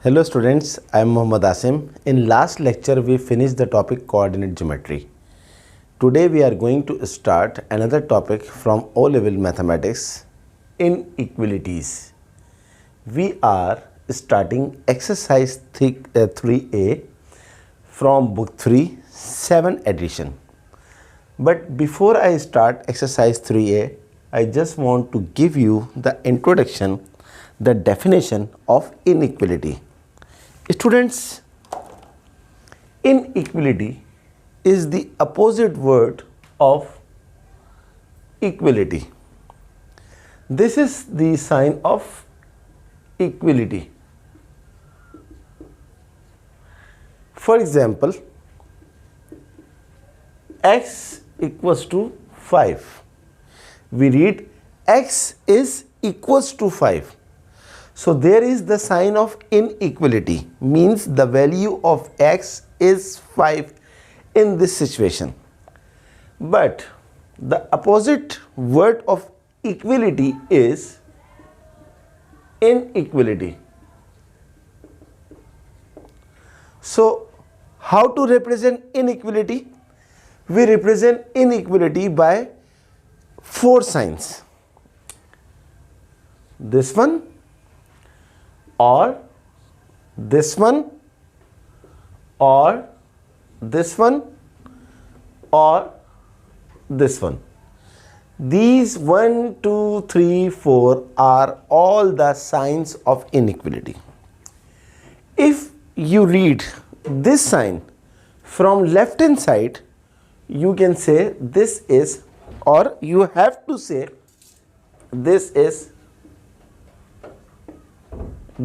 Hello students, I am Mohammad Asim. In last lecture we finished the topic coordinate geometry. Today we are going to start another topic from O-level mathematics, inequalities. We are starting exercise 3A from book 3, 7 edition. But before I start exercise 3A, I just want to give you the introduction, the definition of inequality. Students, inequality is the opposite word of equality. This is the sign of equality. For example, x equals to 5. We read x is equals to 5. So there is the sign of inequality, means the value of x is 5 in this situation. But the opposite word of equality is inequality. So how to represent inequality? We represent inequality by 4 signs. This one, or this one, or this one, or this one. These 1, 2, 3, 4 are all the signs of inequality. If you read this sign from left hand side, you can say this is, or you have to say this is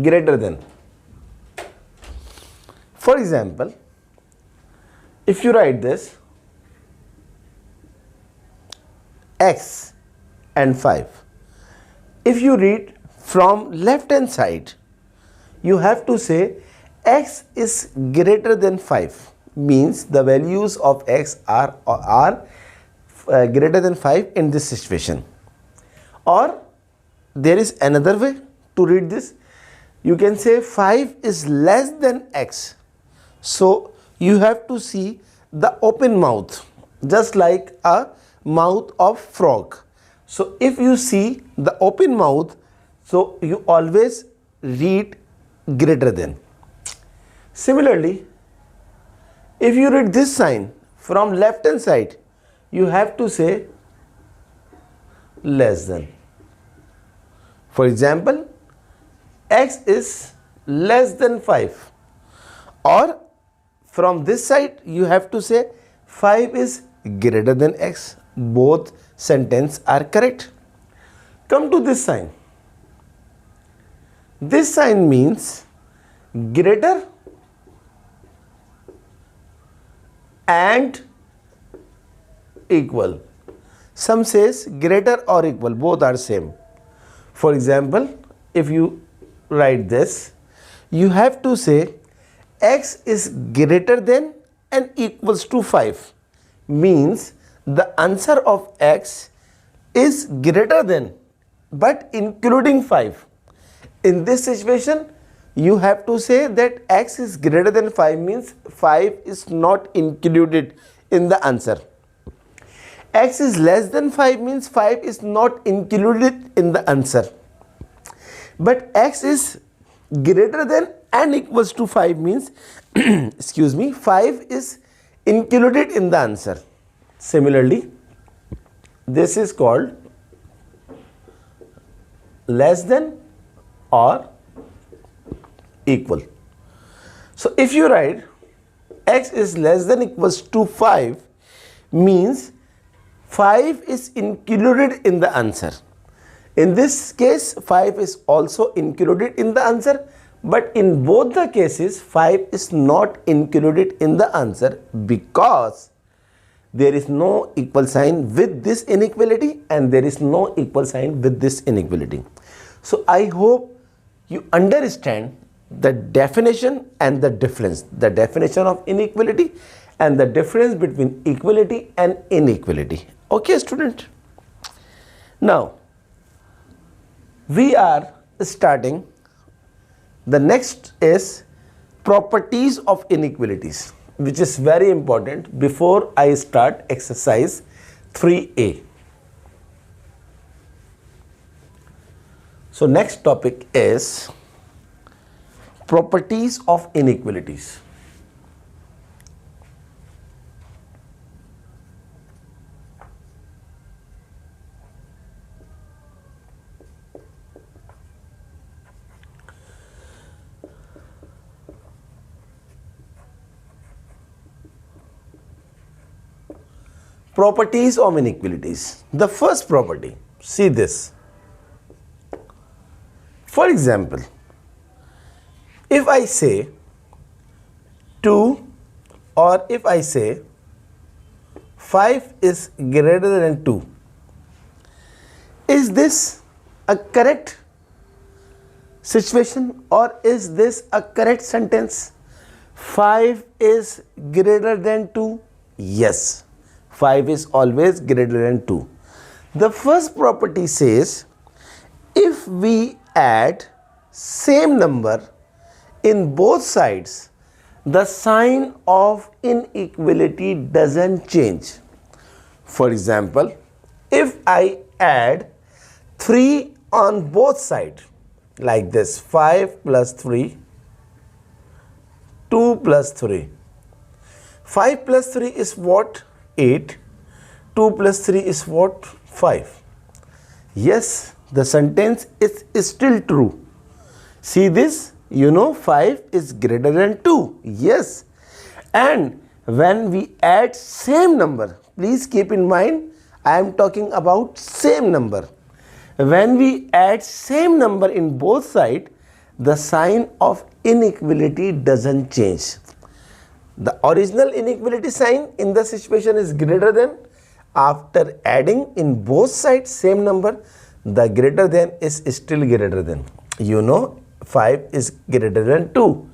greater than. For example, if you write this x and 5, if you read from left hand side, you have to say x is greater than 5, means the values of x are greater than 5 in this situation. Or there is another way to read this. You can say 5 is less than x. So you have to see the open mouth, just like a mouth of frog. So if you see the open mouth, so you always read greater than. Similarly, if you read this sign from left hand side, you have to say less than. For example, x is less than 5, or from this side you have to say 5 is greater than x. Both sentences are correct. Come to this sign. This sign means greater and equal. Some says greater or equal, both are same. For example, if you write this, you have to say x is greater than and equals to 5, means the answer of x is greater than but including 5. In this situation, you have to say that x is greater than 5 means 5 is not included in the answer. X is less than 5 means 5 is not included in the answer. But x is greater than and equals to 5 means 5 is included in the answer. Similarly, this is called less than or equal. So if you write x is less than equals to 5, means 5 is included in the answer. In this case, 5 is also included in the answer, but in both the cases 5 is not included in the answer because there is no equal sign with this inequality and there is no equal sign with this inequality. So I hope you understand the definition and the difference, the definition of inequality and the difference between equality and inequality. Okay, student? Now, we are starting The next is properties of inequalities, which is very important before I start exercise 3A. So next topic is properties of inequalities. Properties of inequalities. The first property, see this. For example, if I say 2 or if I say 5 is greater than 2, is this a correct situation or is this a correct sentence? 5 is greater than 2? Yes. 5 is always greater than 2. The first property says if we add same number in both sides, the sign of inequality doesn't change. For example, if I add 3 on both sides, like this, 5 plus 3, 2 plus 3. 5 plus 3 is what? 8. 2 plus 3 is what? 5. Yes, the sentence is still true. See this? 5 is greater than 2. Yes. And when we add same number, please keep in mind, I am talking about same number. When we add same number in both sides, the sign of inequality doesn't change. The original inequality sign in the situation is greater than. After adding in both sides same number, the greater than is still greater than. 5 is greater than 2.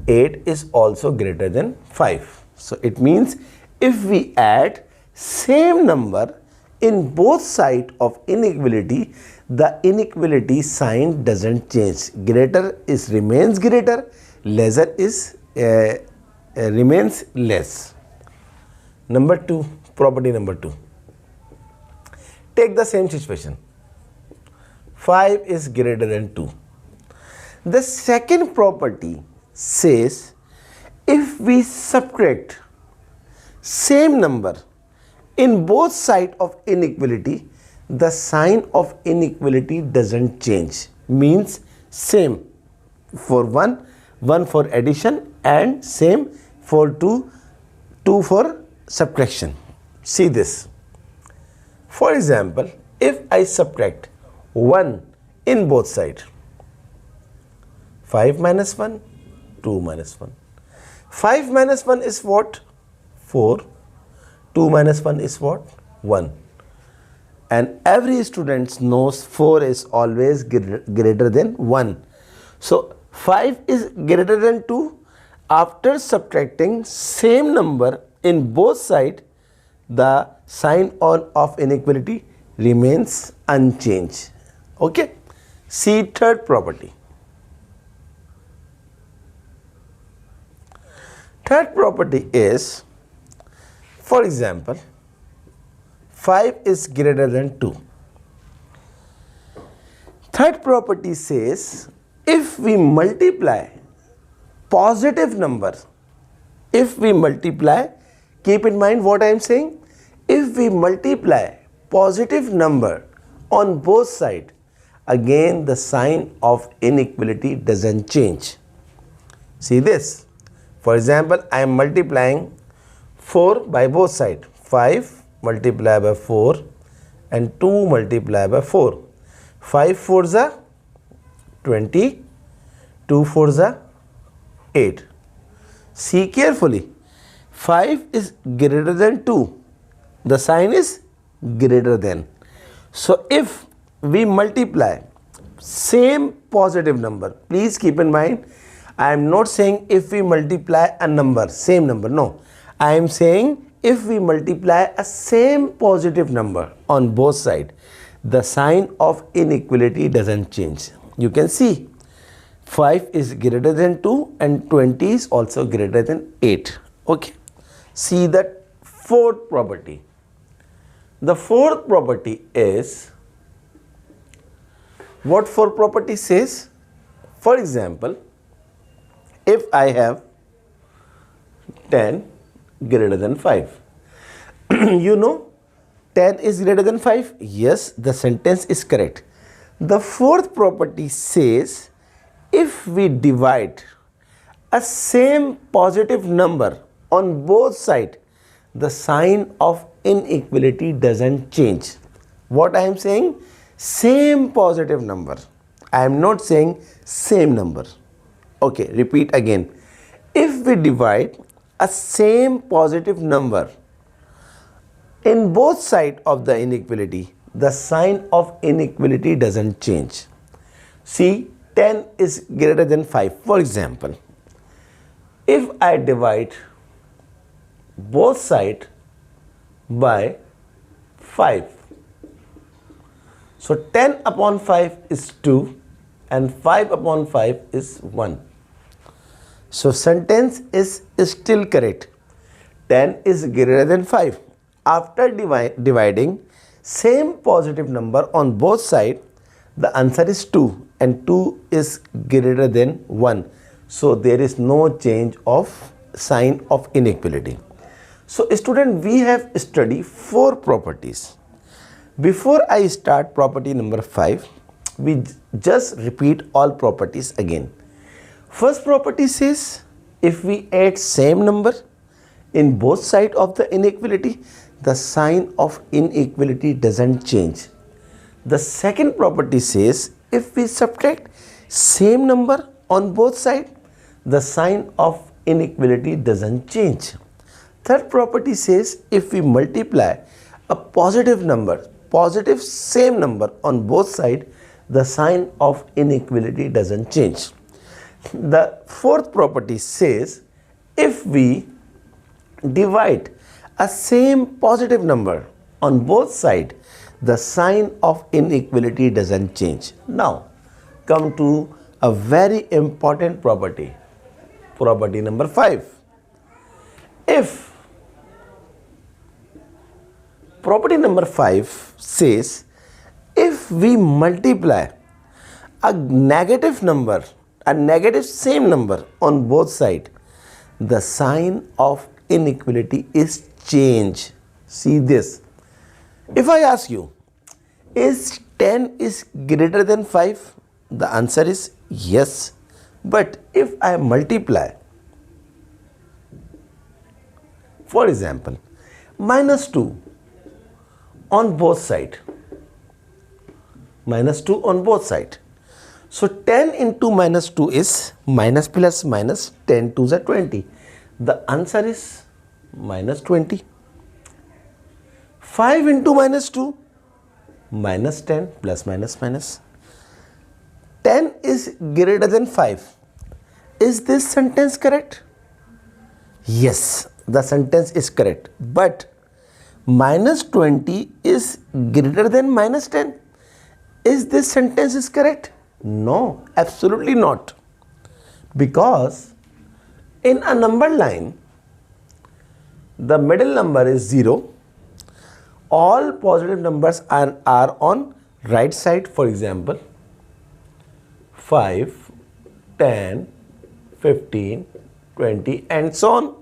8 is also greater than 5. So it means if we add same number in both sides of inequality, the inequality sign doesn't change. Greater is remains greater, lesser is remains less. Number 2, property number 2. Take the same situation. 5 is greater than 2. The second property says if we subtract same number in both sides of inequality, the sign of inequality doesn't change. Means same for 1, 1 for addition and same for 2, 2 for subtraction. See this. For example, if I subtract 1 in both sides, 5 minus 1, 2 minus 1. 5 minus 1 is what? 4. 2 minus 1 is what? 1. And every student knows 4 is always greater than 1. So 5 is greater than 2. After subtracting same number in both sides, the sign of inequality remains unchanged. Okay. See third property. Third property is, for example, 5 is greater than 2. Third property says if we multiply positive number, if we multiply, keep in mind what I am saying, if we multiply positive number on both sides, again the sign of inequality doesn't change. See this. For example, I am multiplying 4 by both sides. 5 multiplied by 4 and 2 multiplied by 4. 5 4s are 20, 2 4s are 8. See carefully. 5 is greater than 2. The sign is greater than. So if we multiply same positive number, please keep in mind, I am not saying if we multiply a number, same number, no. I am saying if we multiply a same positive number on both sides, the sign of inequality doesn't change. You can see 5 is greater than 2 and 20 is also greater than 8. Okay. See the fourth property. The fourth property is, what fourth property says? For example, if I have 10 greater than 5, you know 10 is greater than 5. Yes, the sentence is correct. The fourth property says, if we divide a same positive number on both sides, the sign of inequality doesn't change. What I am saying? Same positive number. I am not saying same number. Okay, repeat again. If we divide a same positive number in both sides of the inequality, the sign of inequality doesn't change. See, 10 is greater than 5. For example, if I divide both sides by 5, so 10 upon 5 is 2 and 5 upon 5 is 1. So sentence is still correct. 10 is greater than 5. After dividing same positive number on both sides, the answer is 2 and 2 is greater than 1. So there is no change of sign of inequality. So student, we have studied 4 properties. Before I start property number 5, we just repeat all properties again. First property says, if we add same number in both sides of the inequality, the sign of inequality doesn't change. The second property says, if we subtract same number on both sides, the sign of inequality doesn't change. Third property says, if we multiply a positive number, positive same number on both sides, the sign of inequality doesn't change. The fourth property says, if we divide a same positive number on both sides, the sign of inequality doesn't change. Now, come to a very important property. Property number 5. Property number 5 says, if we multiply a negative number, a negative same number on both sides, the sign of inequality is change. See this. If I ask you, is 10 is greater than 5? The answer is yes. But if I multiply, for example, minus 2 on both sides, minus 2 on both sides. So 10 into minus 2 is minus plus minus, 10 to the 20. The answer is minus 20. 5 into minus 2, minus 10 plus minus minus. 10 is greater than 5. Is this sentence correct? Yes, the sentence is correct. But minus 20 is greater than minus 10. Is this sentence is correct? No, absolutely not. Because in a number line, the middle number is 0. All positive numbers are on right side. For example, 5, 10, 15, 20 and so on.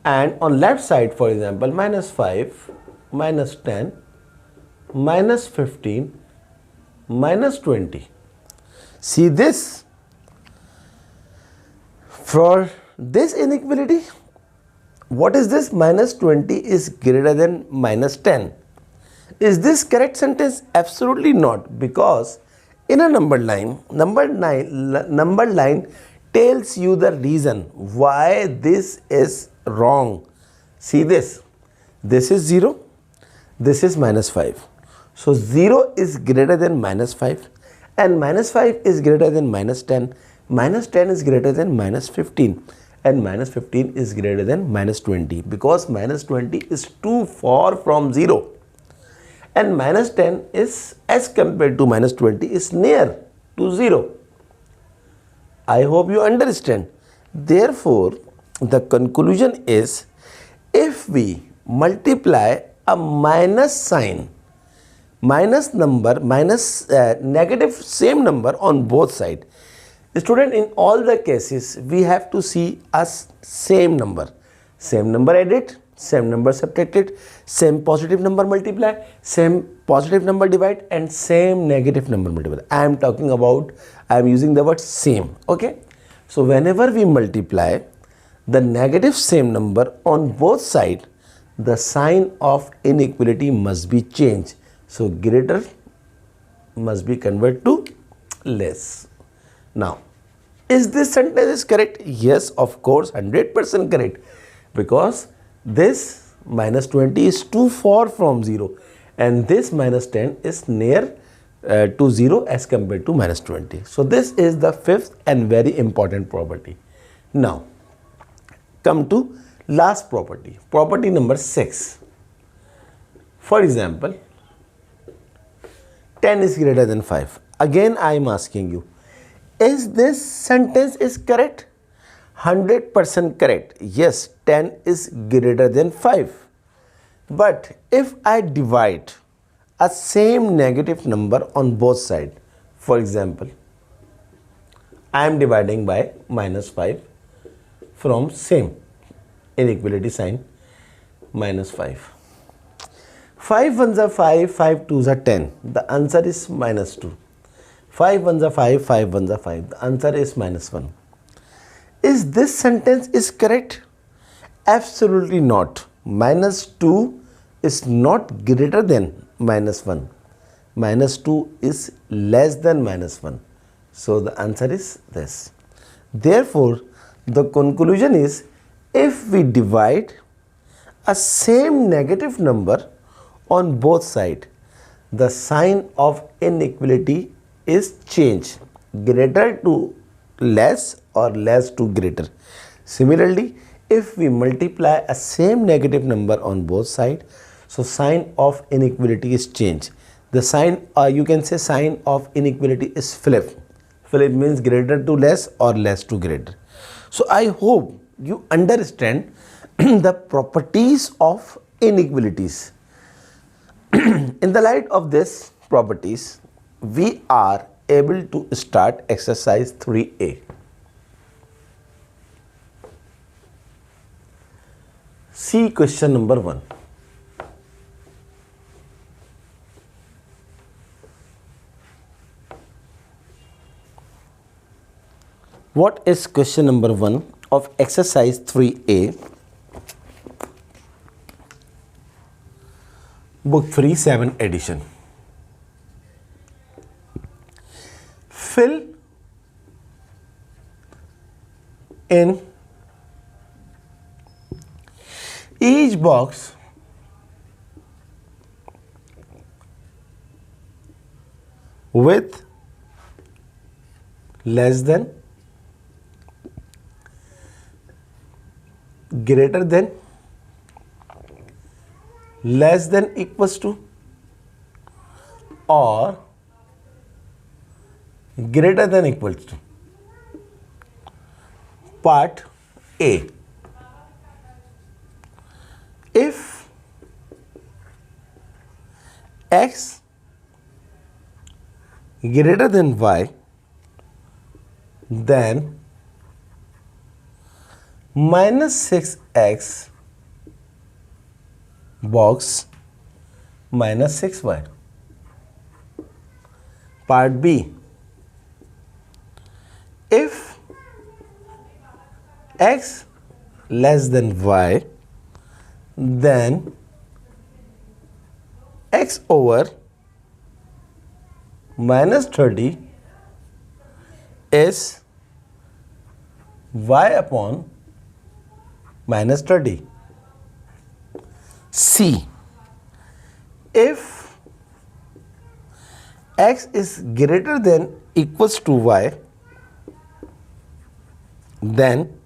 And on left side, for example, minus 5, minus 10, minus 15, minus 20. See this? For this inequality, what is this? Minus 20 is greater than minus 10. Is this correct sentence? Absolutely not, because in a number line tells you the reason why this is wrong. See this. This is 0. This is minus 5. So 0 is greater than minus 5 and minus 5 is greater than minus 10. Minus 10 is greater than minus 15 and minus 15 is greater than minus 20, because minus 20 is too far from 0 and minus 10 is, as compared to minus 20, is near to 0. I hope you understand. Therefore, the conclusion is, if we multiply a minus sign, minus number, minus negative same number on both sides. Student, in all the cases, we have to see a same number added, same number subtracted, same positive number multiply, same positive number divide, and same negative number multiply. I am using the word same. Okay, so whenever we multiply the negative same number on both sides, the sign of inequality must be changed. So greater must be converted to less. Now, is this sentence is correct? Yes, of course, 100% correct, because this minus 20 is too far from 0 and this minus 10 is near to 0 as compared to minus 20. So this is the fifth and very important property. Now, come to last property, property number 6. For example, 10 is greater than 5. Again, I am asking you, is this sentence is correct? 100% correct. Yes, 10 is greater than 5. But if I divide a same negative number on both sides, for example, I am dividing by minus 5 from same inequality sign, minus 5. 5 ones are 5, 5 twos are 10. The answer is minus 2. 5 ones are 5, 5 ones are 5. The answer is minus 1. Is this sentence is correct? Absolutely not. Minus 2 is not greater than minus 1. Minus 2 is less than minus 1. So the answer is this. Therefore, the conclusion is, if we divide a same negative number on both sides, the sign of inequality is changed, greater to less or less to greater. Similarly, if we multiply a same negative number on both sides, so sign of inequality is changed. The sign, you can say sign of inequality is flip. Flip means greater to less or less to greater. So I hope you understand the properties of inequalities. In the light of these properties, we are able to start exercise 3A. See question number 1. What is question number 1 of exercise 3A? Book 3, 7 edition. Fill in each box with less than, greater than, less than equals to, or greater than equals to. Part A. If x greater than y, then minus 6x box minus 6y. Part B. If x less than y, then x over minus 30 is y upon minus 30. C. If x is greater than equals to y, then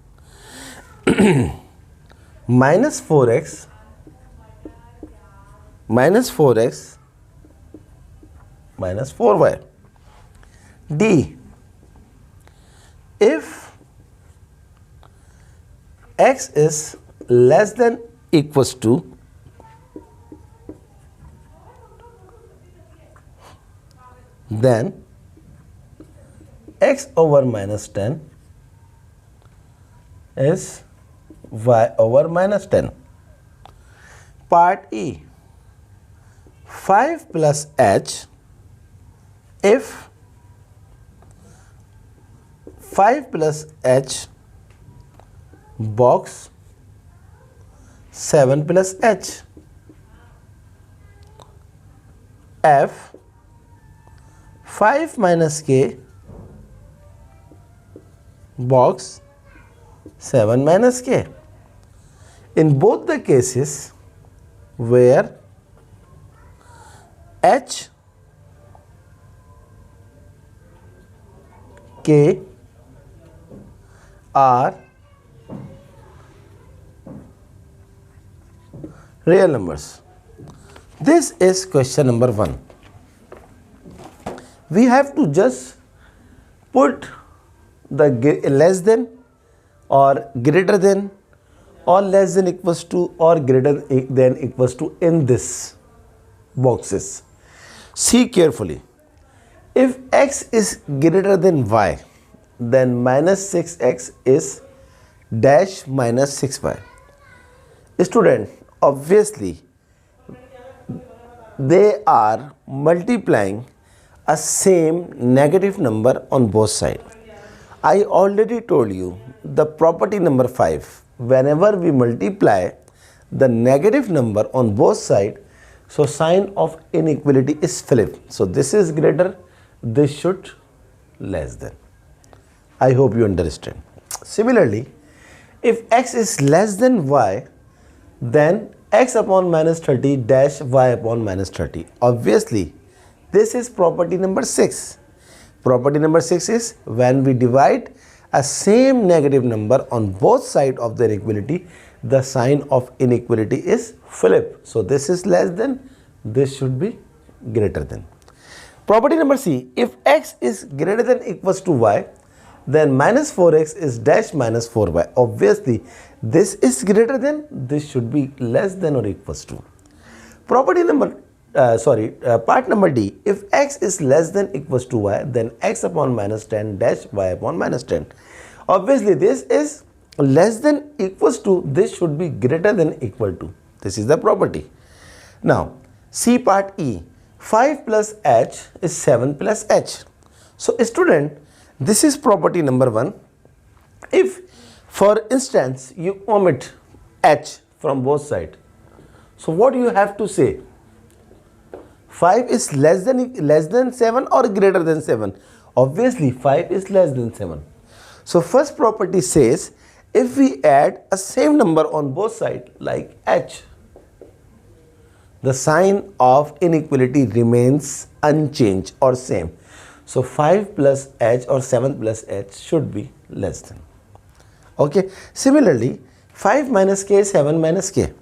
minus 4x minus 4x minus 4y. D. if x is less than equals to then x over minus 10 is y over minus 10. Part E, 5 plus h if 5 plus h box 7 plus h. F 5 minus k box 7 minus k. In both the cases where h, k are real numbers. This is question number 1. We have to just put the less than or greater than or less than equals to or greater than equals to in this boxes. See carefully. If x is greater than y, then minus 6x is dash minus 6y. Student, obviously they are multiplying a same negative number on both sides. I already told you the property number 5. Whenever we multiply the negative number on both sides, so sign of inequality is flipped. So this is greater, this should less than. I hope you understand. Similarly, if x is less than y, then x upon minus 30 dash y upon minus 30. Obviously, this is property number 6. Property number 6 is when we divide a same negative number on both sides of the inequality, the sign of inequality is flipped. So this is less than, this should be greater than. Property number C, if x is greater than equals to y, then minus 4x is dash minus 4y. Obviously, this is greater than, this should be less than or equals to. Property number part number D, if x is less than equals to y, then x upon minus 10 dash y upon minus 10. Obviously, this is less than equals to, this should be greater than equal to. This is the property. Now, C part E, 5 plus h is 7 plus h. So, student, this is property number 1. If, for instance, you omit h from both sides, so what you have to say? 5 is less than 7 or greater than 7? Obviously, 5 is less than 7. So, first property says, if we add a same number on both sides like h, the sign of inequality remains unchanged or same. So, 5 plus h or 7 plus h should be less than. Okay. Similarly, 5 minus k is 7 minus k.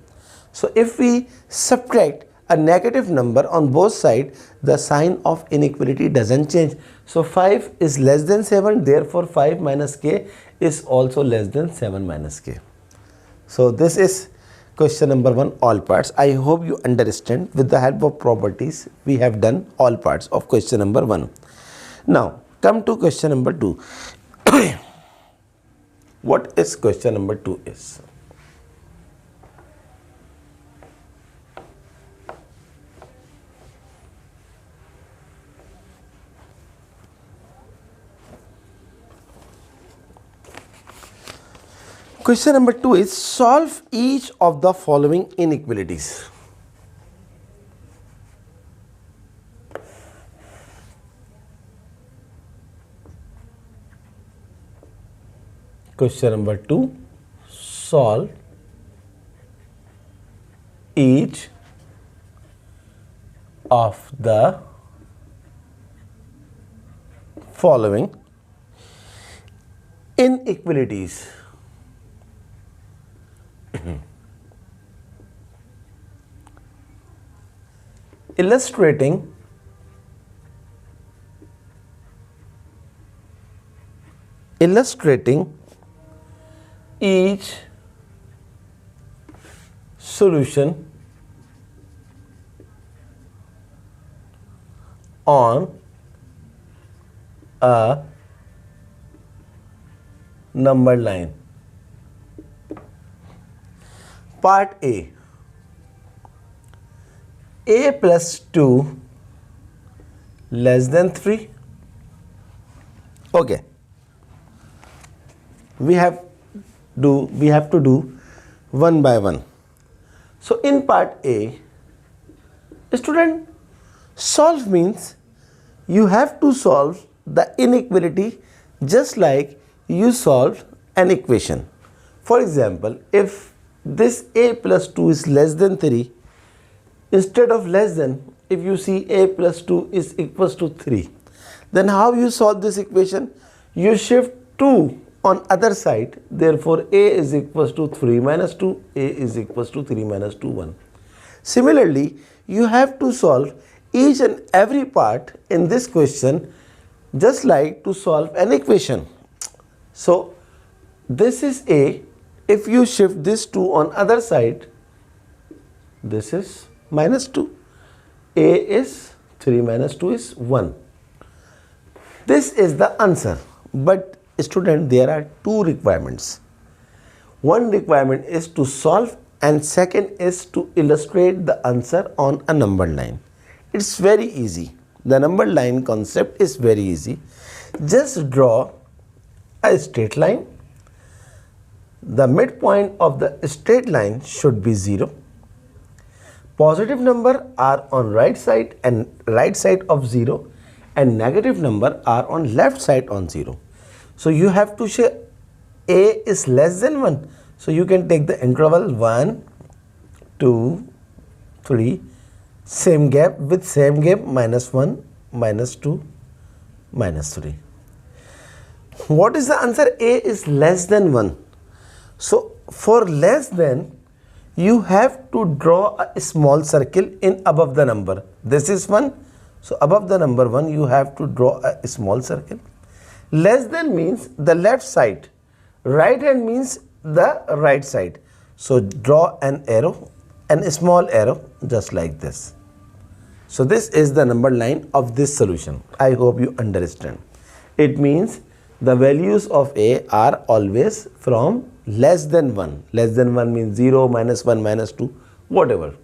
So, if we subtract a negative number on both sides, the sign of inequality doesn't change. So, 5 is less than 7, therefore 5 minus k is also less than 7 minus k. So, this is question number 1, all parts. I hope you understand. With the help of properties, we have done all parts of question number 1. Now, come to question number 2. What is question number 2 is? Question number 2 is solve each of the following inequalities. Question number 2, solve each of the following inequalities. Illustrating illustrating each solution on a number line. Part A plus 2 less than 3. Okay, we have to do one by one. So in part A, student, solve means you have to solve the inequality just like you solve an equation. For example, if this a plus 2 is less than 3, instead of less than, if you see a plus 2 is equals to 3, then how you solve this equation? You shift 2 on other side, therefore a is equals to 3 minus 2, a is equals to 3 minus 2, 1. Similarly, you have to solve each and every part in this question just like to solve an equation. So this is a, if you shift this 2 on other side, this is minus 2, a is 3 minus 2 is 1. This is the answer. But student, there are two requirements. One requirement is to solve and second is to illustrate the answer on a number line. It's very easy. The number line concept is very easy. Just draw a straight line. The midpoint of the straight line should be 0. Positive number are on right side and right side of 0, and negative number are on left side on 0. So you have to say a is less than 1. So you can take the interval 1, 2, 3, same gap with same gap, minus 1, minus 2, minus 3. What is the answer? A is less than 1. So for less than, you have to draw a small circle in above the number. This is 1. So above the number 1, you have to draw a small circle. Less than means the left side. Right hand means the right side. So draw an arrow and a small arrow just like this. So this is the number line of this solution. I hope you understand. It means the values of a are always from less than 1. Less than 1 means 0, minus 1, minus 2, whatever.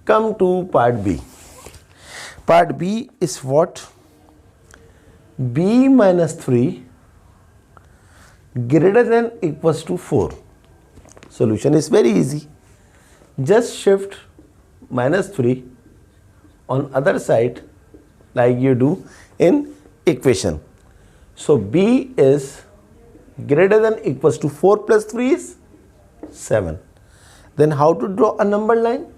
Come to part B. Part B is what? B minus 3 greater than equals to 4. Solution is very easy. Just shift minus 3 on other side like you do in equation. So B is greater than equals to 4 plus 3 is 7. Then how to draw a number line?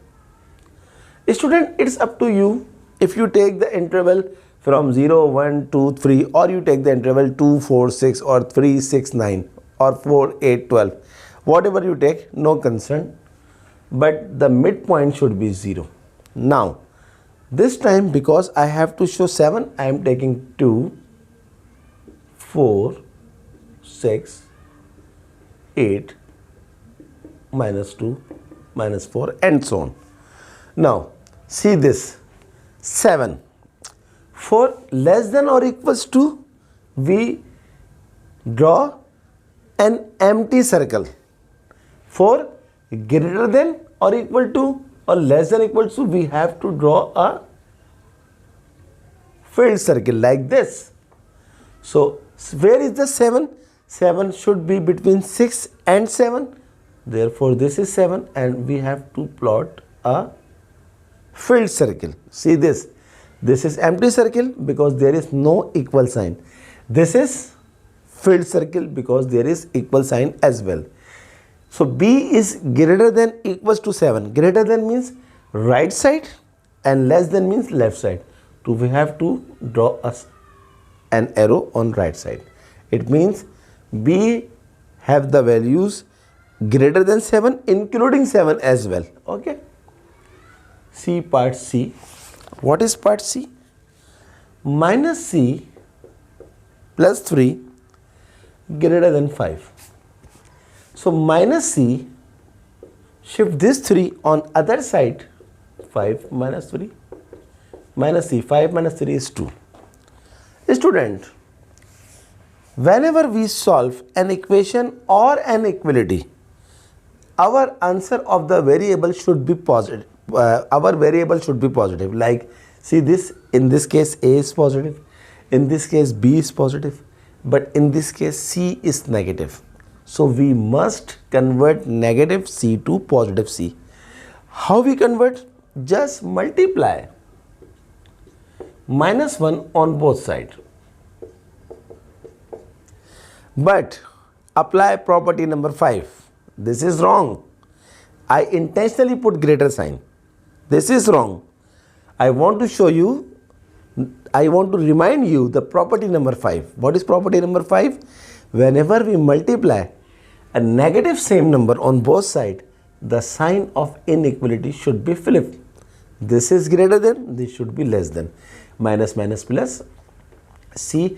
Student, it's up to you. If you take the interval from 0, 1, 2, 3, or you take the interval 2, 4, 6 or 3, 6, 9 or 4, 8, 12, whatever you take, no concern, but the midpoint should be 0. Now this time, because I have to show 7, I am taking 2, 4, 6, 8, minus 2, minus 4 and so on. Now see this 7. For less than or equals to, we draw an empty circle. For greater than or equal to or less than equal to, we have to draw a filled circle like this. So where is the 7? 7 should be between 6 and 7. Therefore this is 7 and we have to plot a filled circle. See this. This is empty circle because there is no equal sign. This is filled circle because there is equal sign as well. So B is greater than equals to 7. Greater than means right side and less than means left side. So we have to draw an arrow on right side. It means B have the values greater than 7 including 7 as well. Okay. See part C. What is part C? Minus C plus 3 greater than 5. So minus C, shift this 3 on other side, 5 minus 3, minus C, 5 minus 3 is 2. Student, whenever we solve an equation or an equality, our answer of the variable should be positive. Our variable should be positive. Like, see this, in this case A is positive, in this case B is positive, but in this case C is negative. So we must convert negative C to positive C. How we convert? Just multiply minus 1 on both sides. But apply property number 5. This is wrong. I intentionally put greater sign. This is wrong. I want to show you, I want to remind you the property number 5. What is property number 5? Whenever we multiply a negative same number on both sides, the sign of inequality should be flipped. This is greater than, this should be less than. Minus minus plus, C,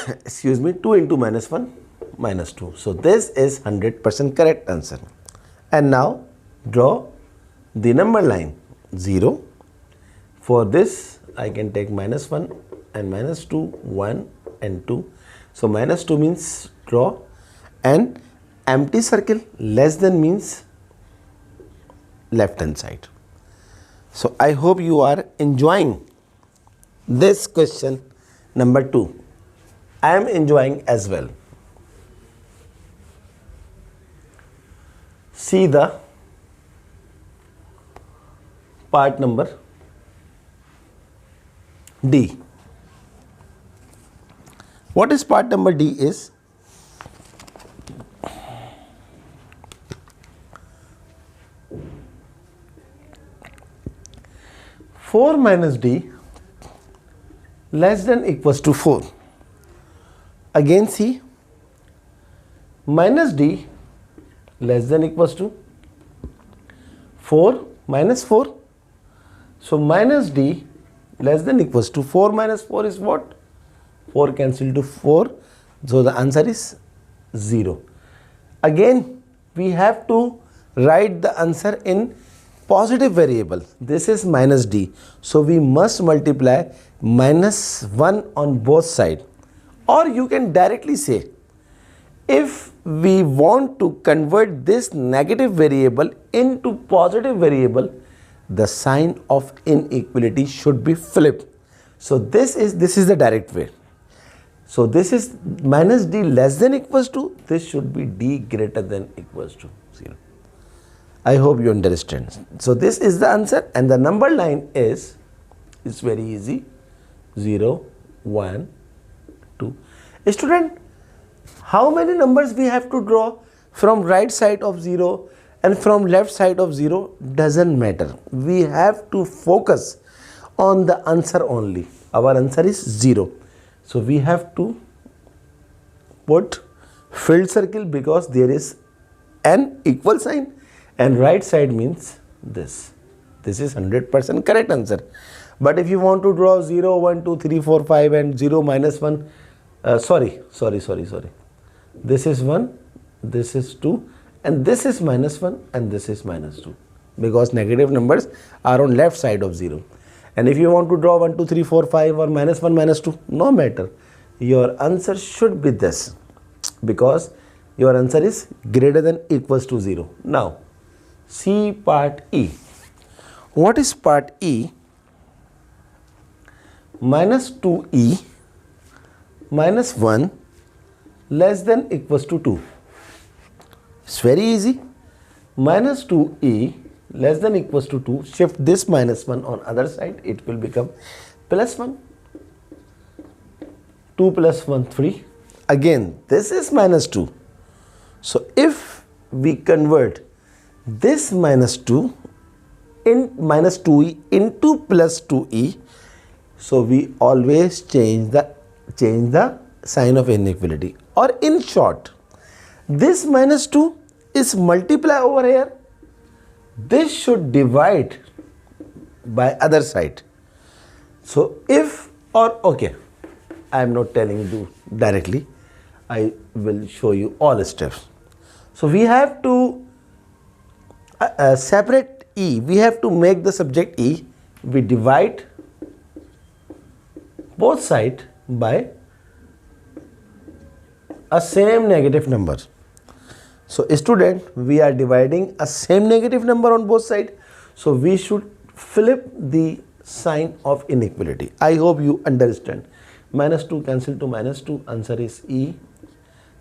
excuse me, 2 into minus 1, minus 2. So this is 100% correct answer. And now draw the number line 0. For this I can take minus 1 and minus 2, 1 and 2. So minus 2 means draw, and empty circle, less than means left hand side. So I hope you are enjoying this question number 2. I am enjoying as well. See the part number D. What is part number D is, four minus D less than equals to 4. Again see, minus D less than equals to 4 minus 4. So minus D less than equals to 4 minus 4 is what? 4 cancel to 4. So the answer is 0. Again we have to write the answer in positive variable. This is minus D. So we must multiply minus 1 on both sides. Or you can directly say, if we want to convert this negative variable into positive variable, the sign of inequality should be flipped. So this is the direct way. So this is minus D less than equals to, this should be D greater than equals to 0. I hope you understand. So this is the answer, and the number line is, it's very easy, 0, 1, 2. Student, how many numbers we have to draw from right side of 0 and from left side of 0? Doesn't matter. We have to focus on the answer only. Our answer is 0. So we have to put filled circle because there is an equal sign, and right side means this. This is 100% correct answer. But if you want to draw 0, 1, 2, 3, 4, 5 and 0 minus 1, sorry. This is 1, this is 2, and this is minus 1 and this is minus 2, because negative numbers are on left side of 0. And if you want to draw 1, 2, 3, 4, 5 or minus 1, minus 2, no matter. Your answer should be this, because your answer is greater than equals to 0. Now, see part E. What is part E? Minus 2E minus 1 less than equals to 2. It's very easy. Minus 2E less than equals to 2. Shift this minus 1 on other side. It will become plus 1. 2 plus 1, 3. Again, this is minus 2. So if we convert this minus 2 in minus 2E into plus 2E, so we always change the sign of inequality. Or in short, this minus 2 is multiply over here. This should divide by other side. So if, or okay, I am not telling you directly. I will show you all steps. So we have to separate E. We have to make the subject E. We divide both sides by a same negative number. So student, we are dividing a same negative number on both sides. So we should flip the sign of inequality. I hope you understand. Minus 2 cancel to minus 2. Answer is E.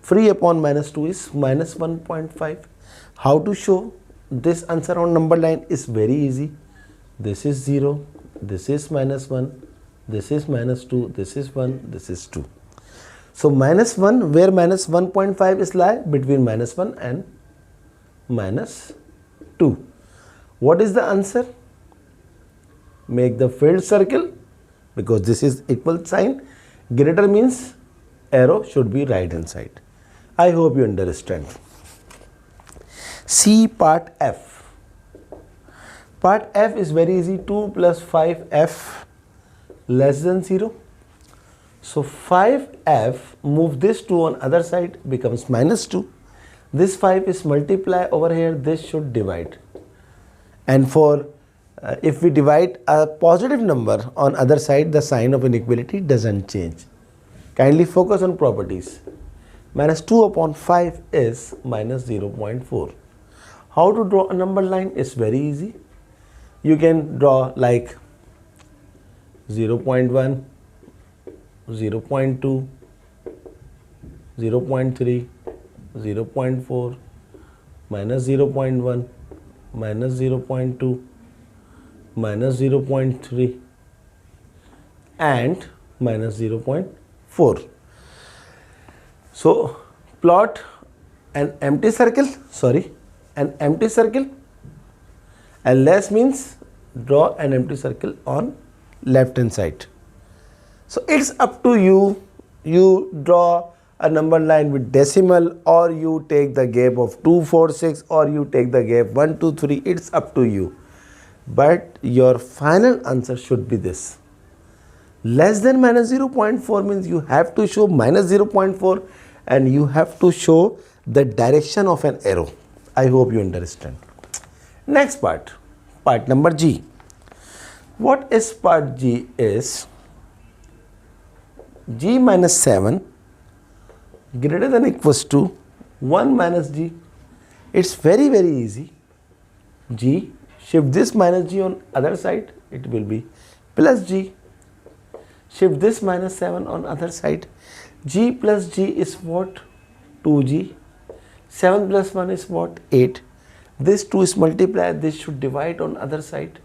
3 upon minus 2 is minus 1.5. How to show this answer on number line is very easy. This is 0. This is minus 1. This is minus 2. This is 1. This is 2. So minus 1, where minus 1.5 is lie? Between minus 1 and minus 2. What is the answer? Make the filled circle, because this is equal sign. Greater means arrow should be right hand side. I hope you understand. See part F. Part F is very easy. 2 plus 5F less than 0. So 5F, move this 2 on other side, becomes minus 2. This 5 is multiply over here, this should divide. And for if we divide a positive number on other side, the sign of inequality doesn't change. Kindly focus on properties. Minus 2 upon 5 is minus 0.4. How to draw a number line is very easy. You can draw like 0.1, 0.2, 0.3, 0.4, minus 0.1, minus 0.2, minus 0.3 and minus 0.4. So plot an empty circle, and less means draw an empty circle on left hand side. So it's up to you. You draw a number line with decimal, or you take the gap of 2, 4, 6, or you take the gap 1, 2, 3. It's up to you. But your final answer should be this. Less than minus 0.4 means you have to show minus 0.4 and you have to show the direction of an arrow. I hope you understand. Next part number G. What is part G is G minus 7 greater than equals to 1 minus G. It's very easy. G, shift this minus G on other side, it will be plus G. Shift this minus 7 on other side. G plus G is what? 2G. 7 plus 1 is what? 8. This 2 is multiplied, this should divide on other side.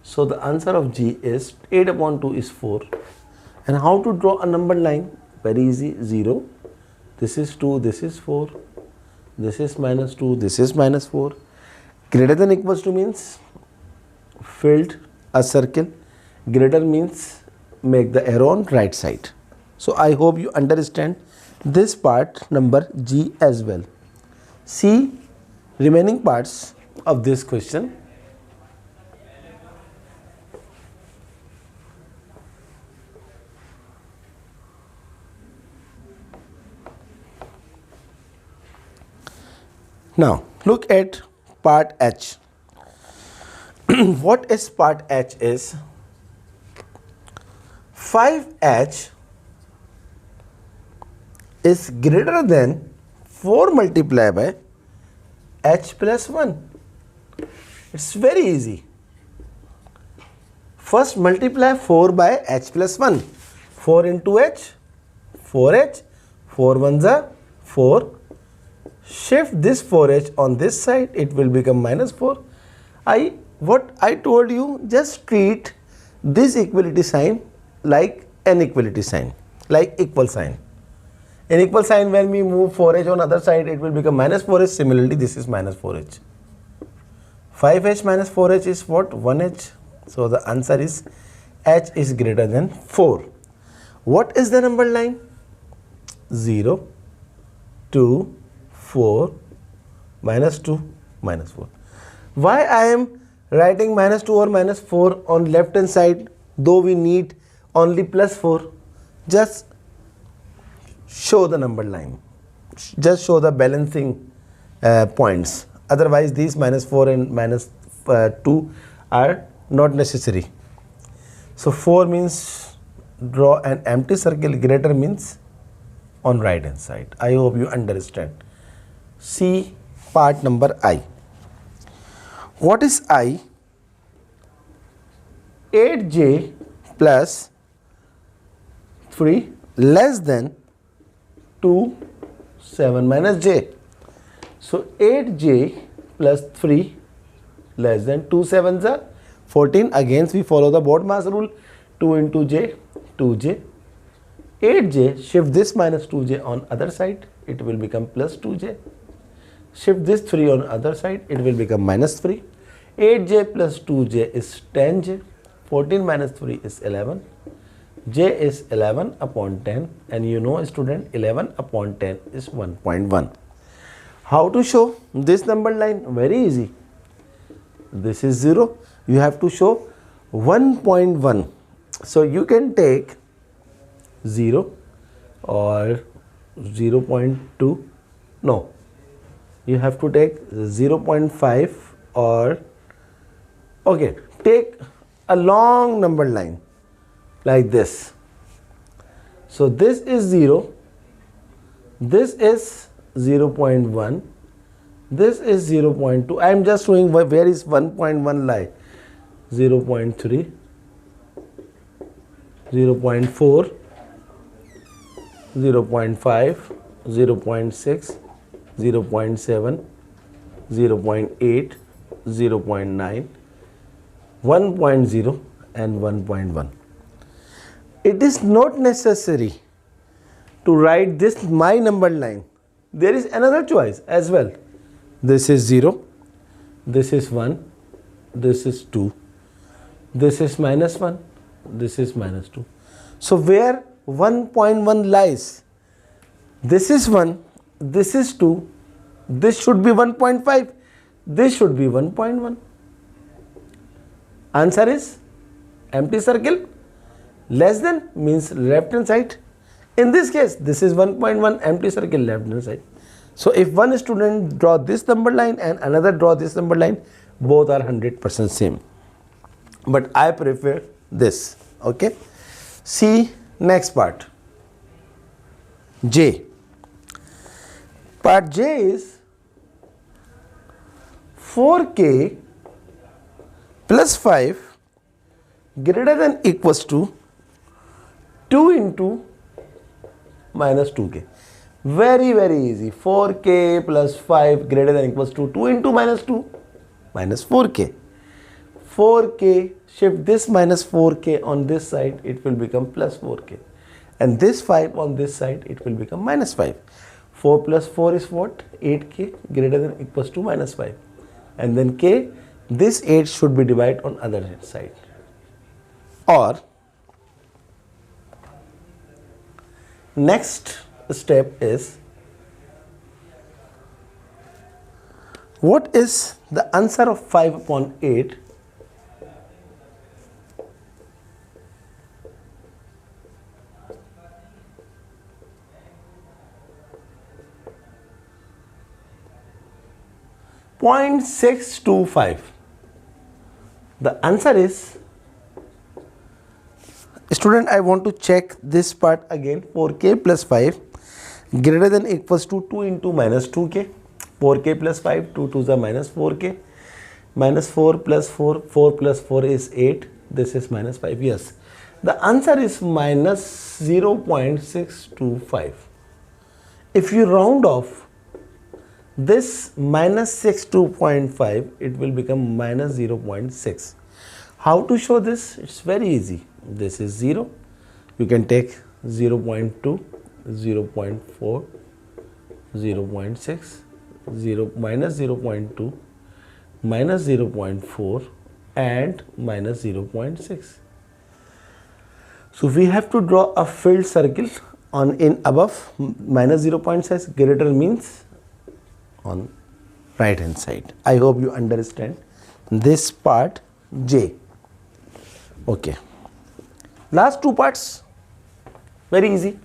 So the answer of G is 8 upon 2 is 4. And how to draw a number line? Very easy. 0. This is 2, this is 4. This is minus 2, this is minus 4. Greater than equals to means filled a circle. Greater means make the arrow on right side. So I hope you understand this part number G as well. See remaining parts of this question. Now look at part H. What is part H is 5H is greater than 4 multiplied by H plus 1. It's very easy. First multiply 4 by H plus 1. 4 into H, 4H, 4 ones are 4. Shift this 4H on this side, it will become minus 4. What I told you, just treat this equality sign like an equality sign, like equal sign. In equal sign, when we move 4H on other side, it will become minus 4H. Similarly, this is minus 4H. 5H minus 4H is what? 1H. So the answer is H is greater than 4. What is the number line? 0, 2, 4, minus 2, minus 4. Why I am writing minus 2 or minus 4 on left hand side, though we need only plus 4? just show the number line, just show the balancing points. Otherwise these minus 4 and minus 2 are not necessary. So 4 means draw an empty circle, greater means on right hand side. I hope you understand. See part number I. What is I? 8j plus 3 less than 2, 7 minus j. So 8j plus 3 less than 2 sevens are 14. Again we follow the BODMAS rule. 2 into j, 2j. 8j, shift this minus 2j on other side, it will become plus 2j. Shift this 3 on other side, it will become minus 3. 8j plus 2j is 10j. 14 minus 3 is 11. J is 11 upon 10, and you know student, 11 upon 10 is 1.1. How to show this number line? Very easy. This is 0. You have to show 1.1. So you can take 0 or 0.2. No. You have to take 0.5 or, okay, take a long number line like this. So this is 0, this is 0.1, this is 0.2. I am just showing where is 1.1 lie. 0.3, 0.4, 0.5, 0.6, 0.7, 0.8, 0.9, 1.0 and 1.1. It is not necessary to write this my number line. There is another choice as well. This is 0, this is 1, this is 2, this is minus 1, this is minus 2. So where 1.1 lies? This is 1, this is 2, this should be 1.5, this should be 1.1. Answer is empty circle. Less than means left hand side. In this case, this is 1.1, empty circle, left hand side. So if one student draw this number line and another draw this number line, both are 100% same. But I prefer this. Okay. See next part. J. Part J is 4k plus 5 greater than equals to 2 into minus 2k. Very easy. 4k plus 5 greater than equals to 2 into minus 2 minus 4k. 4k, shift this minus 4k on this side, it will become plus 4k. And this 5 on this side, it will become minus 5. 4 plus 4 is what? 8k greater than equals to minus 5. And then k, this 8 should be divided on other side. Or next step is, what is the answer of 5 upon 8? .625. The answer is, student, I want to check this part again. 4k plus 5 greater than equals to 2 into minus 2k. 4k plus 5, 2 to the minus 4k. Minus 4 plus 4, 4 plus 4 is 8. This is minus 5. Yes. The answer is minus 0.625. If you round off this minus 62.5, it will become minus 0.6. How to show this? It's very easy. This is 0. You can take 0.2, 0.4, 0.6, 0, minus 0.2, minus 0.4 and minus 0.6. So we have to draw a filled circle on in above. Minus 0.6 greater means on right hand side. I hope you understand this part J. Okay. Last two parts. Very easy.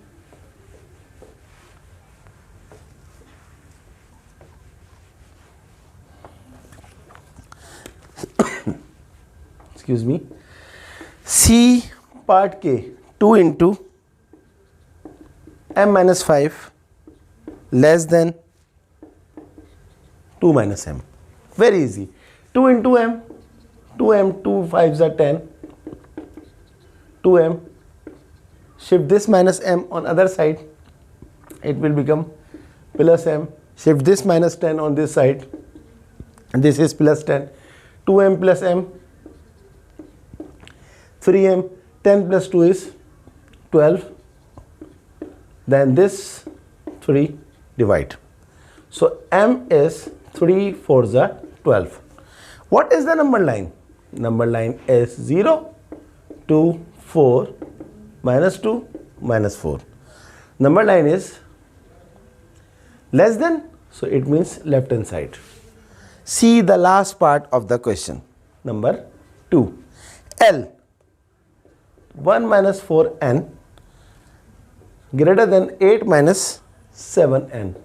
Excuse me. C part K, 2 into m minus 5 less than 2 minus m. Very easy. 2 into m, 2m, 2 5s are 10, 2m. Shift this minus m on other side, it will become plus m. Shift this minus 10 on this side, and this is plus 10. 2m plus m, 3m, 10 plus 2 is 12. Then this 3 divide. So m is 3 4s are 12. What is the number line? Number line is 0, 2, 4, minus 2, minus 4. Number line is less than, so it means left hand side. See the last part of the question. Number 2. L 1 minus 4n greater than 8 minus 7n.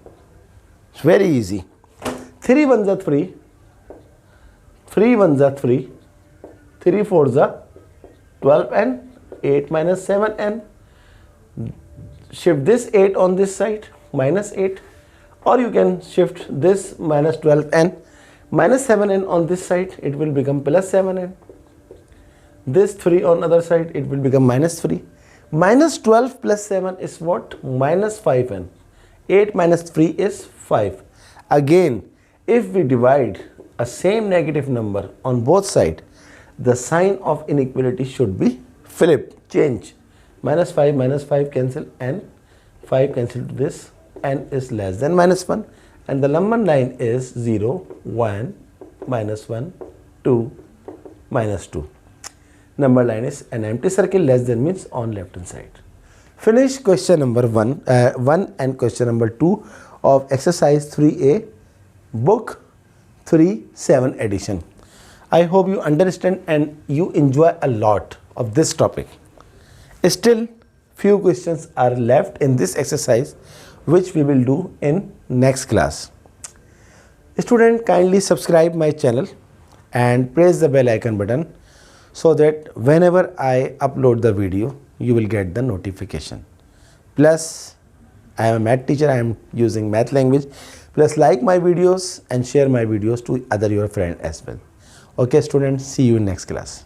It's very easy. 3 1s are 3, 3 1s are 3, 3 4s are 12n, 8 minus 7n. Shift this 8 on this side, minus 8, or you can shift this minus 12n, minus 7n on this side, it will become plus 7n. This 3 on other side, it will become minus 3. Minus 12 plus 7 is what? Minus 5n. 8 minus 3 is 5. Again, if we divide a same negative number on both sides, the sign of inequality should be flipped, change. Minus 5 cancel, and 5 cancel to this, n is less than minus 1, and the number line is 0, 1, minus 1, 2, minus 2. Number line is an empty circle, less than means on left hand side. Finish question number 1 and question number 2 of exercise 3A, book 3 7 edition. I hope you understand and you enjoy a lot of this topic. Still few questions are left in this exercise which we will do in next class. Student, kindly subscribe my channel and press the bell icon button so that whenever I upload the video, you will get the notification. Plus, I am a math teacher, I am using math language. Plus, like my videos and share my videos to other your friends as well. Okay students, see you in next class.